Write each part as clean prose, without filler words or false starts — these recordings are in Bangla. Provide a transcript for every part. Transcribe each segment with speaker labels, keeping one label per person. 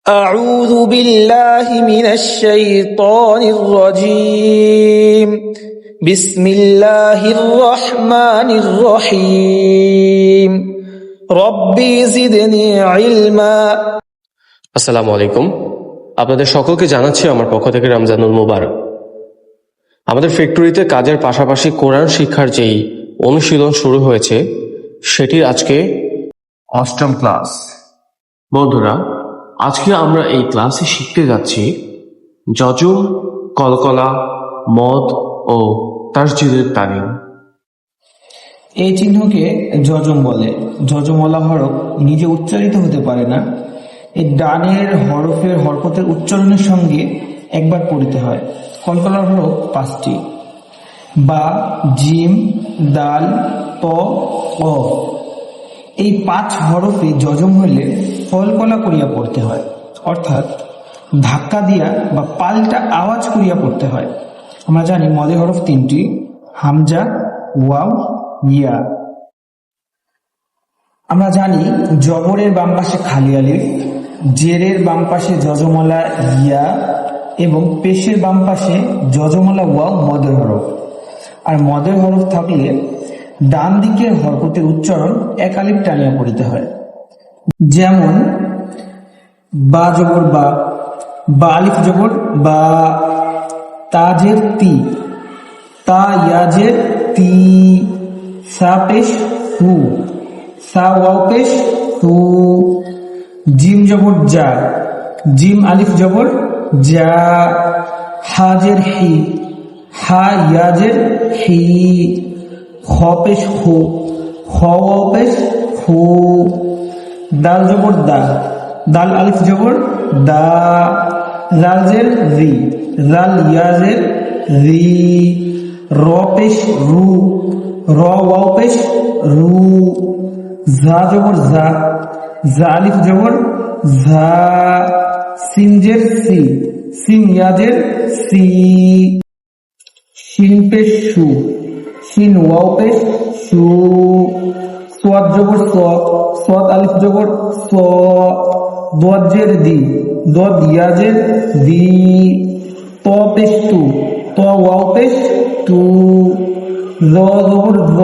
Speaker 1: أعوذ بالله من الشيطان الرجيم بسم الله الرحمن الرحيم ربي زدني علما
Speaker 2: আসসালামু আলাইকুম। আপনাদের সকলকে জানাচ্ছি আমার পক্ষ থেকে রমজানুল মুবারক। আমাদের ফ্যাক্টরিতে কাজের পাশাপাশি কোরআন শিক্ষার যেই অনুশীলন শুরু হয়েছে সেটির আজকে 8ম ক্লাস। বন্ধুরা, আজকে আমরা এই ক্লাসে শিখতে যাচ্ছি যজম, কলকলা, মদ ও তাসজিদের তালিম।
Speaker 3: এই চিহ্নকে যজম বলে। যজমওয়ালা হরফ নিজে উচ্চারিত হতে পারে না। এই ডানের হরফের হরকতের উচ্চারণের সঙ্গে একবার পড়তে হয়। কলকলার হরফ 5টি: বা, জিম, দাল, ত, অ। এই 5 হরফে যজম হলে কলকলা করিয়া পড়তে হয়, অর্থাৎ ধাক্কা দিয়া বা পাল্টা আওয়াজ করিয়া পড়তে হয়। আমরা জানি মদের হরফ 3টি: হামজা, ওয়াও, ইয়া। আমরা জানি জবরের বাম পাশে খালি আলিফ, জেরের বাম পাশে যজমওয়ালা ইয়া এবং পেশের বাম পাশে যজমওয়ালা ওয়াও মদের হরফ। আর মদের হরফ থাকলে ডান দিকের হরকতের উচ্চারণ এক আলিফ টানিয়া পড়িতে হয়। যেমন বা জবর বা, বা আলিফ জবর বা, তাজের তি, তা ইয়াজের তি, সা পেশ হু, সা ওয়াও পেশ হু। জিম জবর যা, জিম আলিফ জবর যা, হাজের হি, হা ইয়াজের হি, খ পেশ হু, খ ওয়াও পেশ হু। দাল জবর দা, দাল আলিফ জবর দা, রাজের রি, রাল ইয়াজের রি, র পেশ রু, র ওয়াও পেশ রু। জা জবর জা, জা আলিফ জবর ঝা, সিনজের সি, সিন ইয়াজের সি। শিন পেশ সু, শিন ওয়াও পেশ সু। সোয়াদ জবর স, সোয়াদ আলিফ জবর স, দোয়াজের দি, দোয়াদ ইয়াজের দি। ত পেশ তু, ত ওয়াও পেশ তু। র জবর র,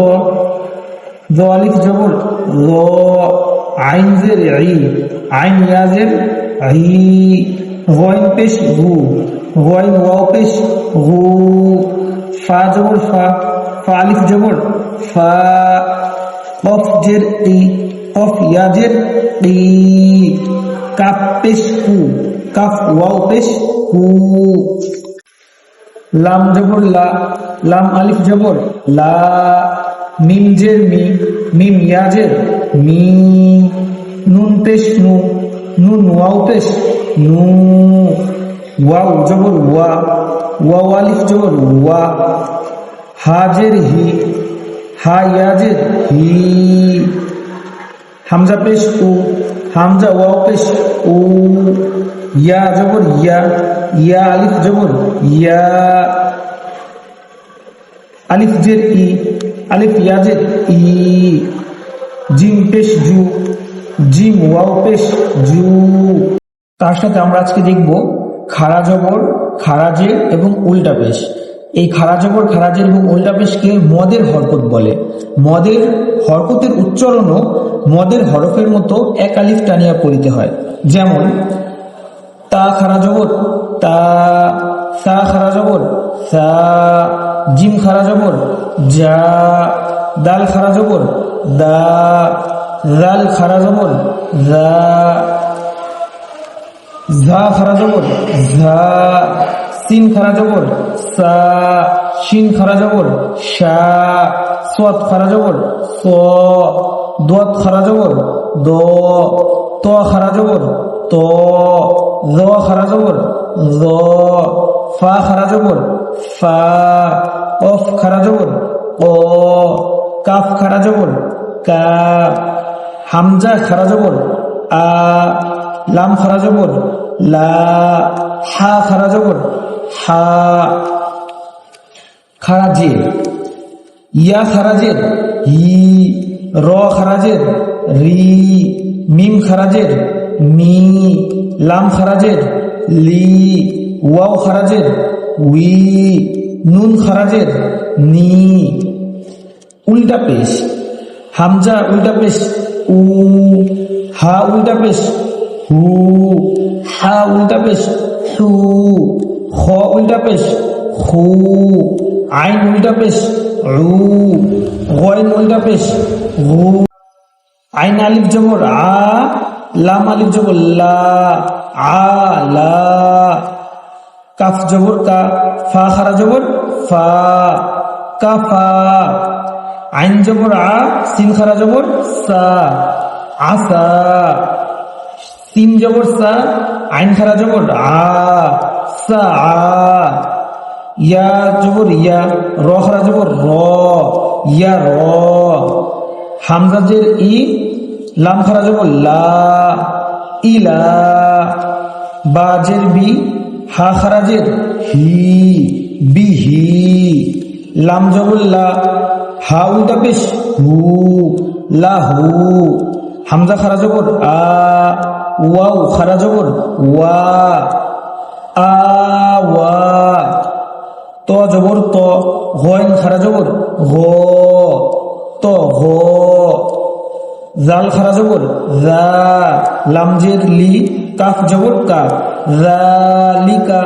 Speaker 3: র আলিফ জবর র, আইন জের ই, আইন ইয়াজের ই। গইন পেশ গু, গইন ওয়াও পেশ গু। ফা জবর ফা, ফা আলিফ জবর ফা। কফ জের ই, কফ ইয়াজের ই। কাফ পেশ কু, কাফ ওয়াও পেশ কু। লাম জবর লা, লাম আলিফ জবর লা। মিম জের মি, মিম ইয়াজের মি। নুন পেশ নু, নুন ওয়াও পেশ নু। ওয়াও জবর ওয়া, ওয়াও আলিফ জবর ওয়া। হাজের হি, হা ইয়াজের হি। হামজা পেশ উ, হামজা ওয়াও পেশ উ। ইয়া জবর ইয়া, ইয়া আলিফ জবর ইয়া। আলিফ জের ই, আলিফ ইয়াজের ই। জিম পেশ জু, জিম ওয়াও পেশ জু। তার সাথে আমরা আজকে দেখব খাড়া জবর, খারাজের এবং উল্টা পেশ। এই খাড়া জবর, খারাজের এবং উল্টা পেশকে মদের হরকত বলে। মদের হরকতের উচ্চারণও মদের হরফের মতো এক আলিফ টানিয়া পড়িতে হয়। যেমন তা খাড়া জবর তা, সা খাড়া জবর সা, জিম খাড়া জবর যা, দাল খাড়া জবর দা, রাল খাড়া জবর রা, ঝা খাড়া জবর ঝা, সিন খাড়া জবর সা, শিন খাড়া জবর শা, সোয়াদ খাড়া জবর স, দোয়াত খাড়া জবর দ, ত খাড়া জবর ত, জ খাড়া জবর জ, ফা খাড়া জবর ফা, কফ খাড়া জবর ক, কাফ খাড়া জবর কা, হামজা খাড়া জবর আ, লাম খাড়া জবর লা, হা খাড়া জবর হা। খারাজের, ইয়া খারাজের হি, র খারাজের রি, মিম খারাজের মি, লাম খারাজের লি, ওয়াও খারাজের উই, নুন খারাজের নি। উল্টা পেশ, হামজা উল্টা পেশ উ, হা উল্টা পেশ হু, হা উল্টা পেশ হু, খ উল্টা পেশ খু, আইন উল্টা পেশ উ, গইন উল্টা পেশ গু। আইন আলিফ জবর আ, লাম আলিফ জবর লা, আ লা। কাফ জবর কা, ফা খারা জবর ফা, কাফা। আইন জবর আ, সিন খারা জবর সা, আসা। সিন জবর সা, আইন খারা জবর আ, সা আ। ইয়া জবর ইয়া, র খারা জবর র, ইয়া র। হামজা জের ই, লাম খারা জবর লা, ইলা। বা জের বি, হা খারাজের হি, বিহি। লাম জবর লা, হা উল্টা পেশ হু, লাহু। হামজা খারা জবর আ, ওয়াও খারা জবর ওয়া, আওয়া। ত জবর ত, গইন খারা জবর গ, ত গ। জাল খারা জবর জা, লাম জের লি, কাফ জবর কা, জালিকা।